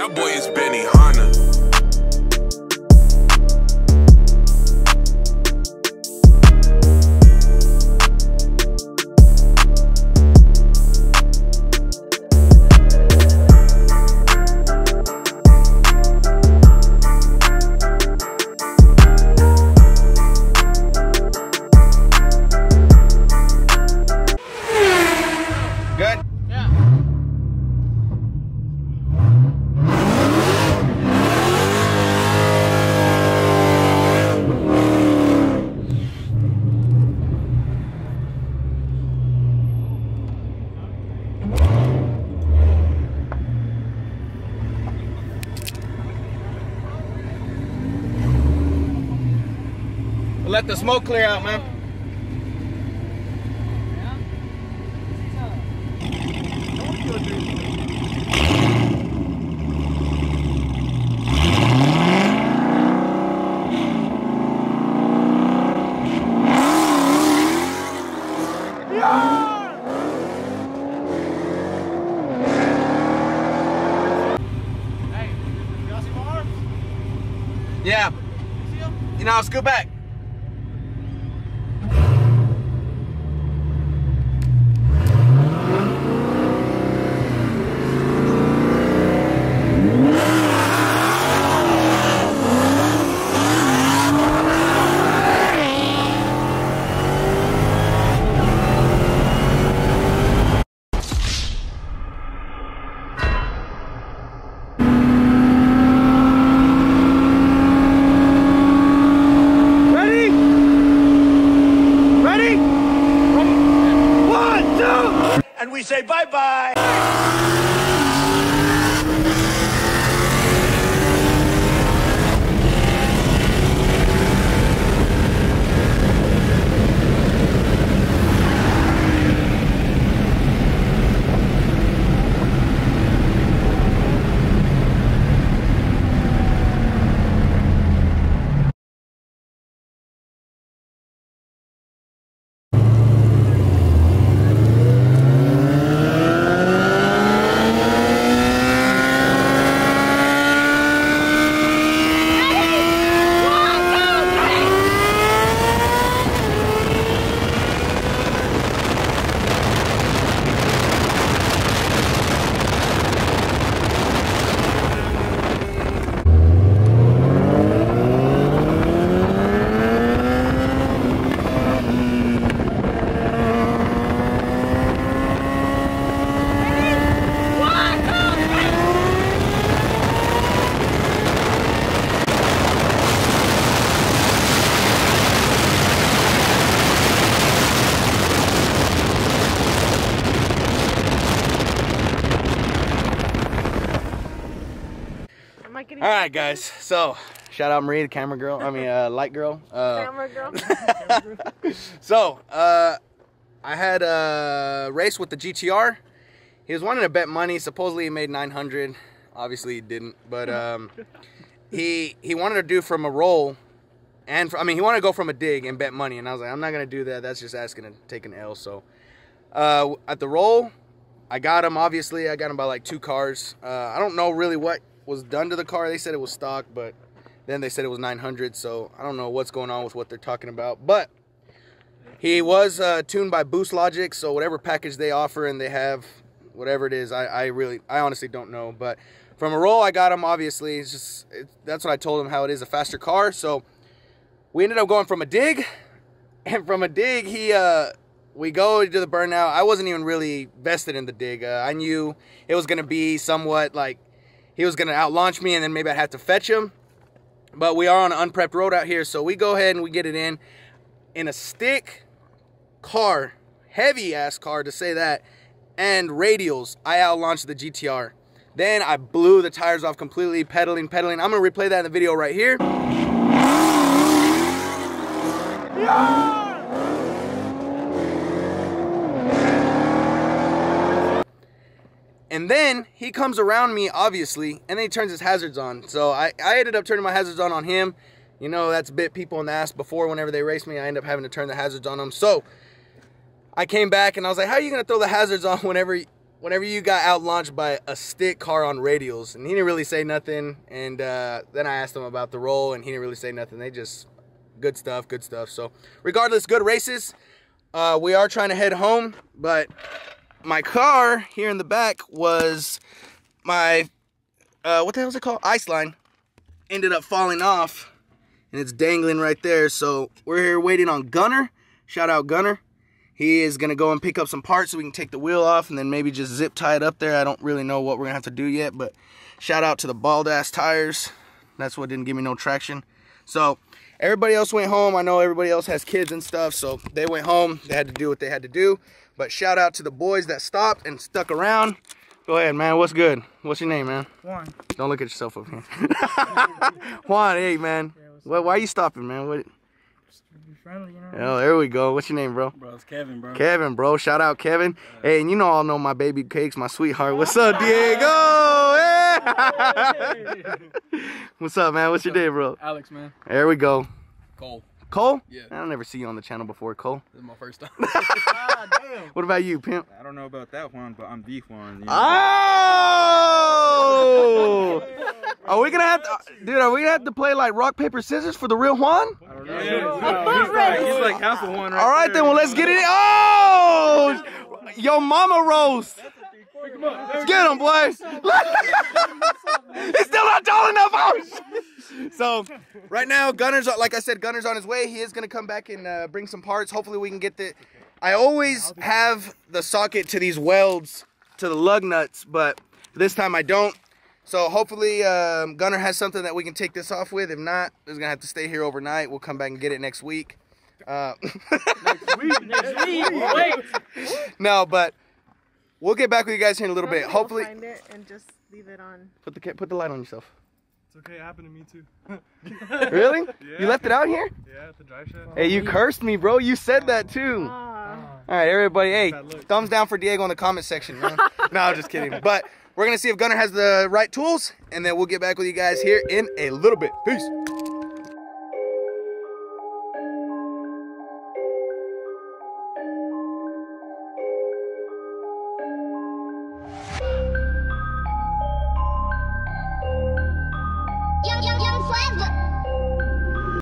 That boy is Benny Hanna. Let the smoke clear out, man. Yeah. You know, I'll scoot back. And we say bye-bye. All right, guys. So, shout out Marie, the camera girl. I mean, light girl. Camera girl. So, I had a race with the GTR. He was wanting to bet money. Supposedly, he made 900. Obviously, he didn't. But he wanted to do from a roll, and I mean, he wanted to go from a dig and bet money. And I was like, I'm not gonna do that. That's just asking to take an L. So, at the roll, I got him. Obviously, I got him by like 2 cars. I don't know really what was done to the car. They said it was stock, but then they said it was 900, so I don't know what's going on with what they're talking about. But he was tuned by Boost Logic, so whatever package they offer and they have, whatever it is, I honestly don't know. But from a roll, I got him. Obviously, that's what I told him, how it is a faster car. So we ended up going from a dig, and from a dig, we go to the burnout. I wasn't even really vested in the dig. I knew it was gonna be somewhat like he was gonna out-launch me, and then maybe I'd have to fetch him. But we are on an unprepped road out here, so we go ahead and we get it in a stick car, heavy-ass car to say that, and radials. I out-launched the GTR. Then I blew the tires off completely, pedaling. I'm gonna replay that in the video right here. Yeah! And then he comes around me, obviously, and then he turns his hazards on. So I ended up turning my hazards on him. You know, that's bit people in the ass before. Whenever they race me, I end up having to turn the hazards on them. So I came back and I was like, how are you going to throw the hazards on whenever whenever you got out launched by a stick car on radials, and he didn't really say nothing, and then I asked him about the roll, and he didn't really say nothing. They just, good stuff. So regardless, good races. We are trying to head home, but my car here in the back was my, what the hell is it called? Ice line. Ended up falling off, and it's dangling right there. So we're here waiting on Gunner. Shout out Gunner. He is going to go and pick up some parts so we can take the wheel off and then maybe just zip tie it up there. I don't really know what we're going to have to do yet, but shout out to the bald ass tires. That's what didn't give me no traction. So everybody else went home. I know everybody else has kids and stuff, so they went home. They had to do what they had to do. But shout out to the boys that stopped and stuck around. Go ahead, man. What's good? What's your name, man? Juan. Don't look at yourself up here. Juan, hey, man. Why are you stopping, man? What? Be friendly, you know. Oh, there we go. What's your name, bro? Bro, it's Kevin, bro. Kevin, bro. Shout out, Kevin. Hey, and you know I'll know my baby cakes, my sweetheart. What's up, Diego? Hey! What's up, man? What's your day, bro? Alex, man. There we go. Cole. Cole? Yeah. I'll never see you on the channel before, Cole. This is my first time. Ah, damn. What about you, pimp? I don't know about that one, but I'm the one. You know? Oh! Are we gonna have to, dude? Are we gonna have to play like rock paper scissors for the real Juan? I don't know. He's like half of one right All right, there. then. Well, let's get it. Oh! Yo, mama roast. Let's get him, boys. He's still not tall enough. Oh, so right now, Gunner's, like I said, Gunner's on his way. He is gonna come back and bring some parts. Hopefully, we can get the. I always have the socket to these welds to the lug nuts, but this time I don't. So hopefully Gunner has something that we can take this off with. If not, it's gonna have to stay here overnight. We'll come back and get it next week. Next week. Wait. No, but we'll get back with you guys here in a little bit. Hopefully, find it and just leave it on. put the light on yourself. It's okay, it happened to me too. Really? Yeah. You left it out here? Yeah, at the drive shaft. Hey, you cursed me, bro. You said that too. Ah. All right, everybody. Hey, Bad look. thumbs down for Diego in the comment section, man. No, I'm just kidding. But we're gonna see if Gunner has the right tools, and then we'll get back with you guys here in a little bit. Peace.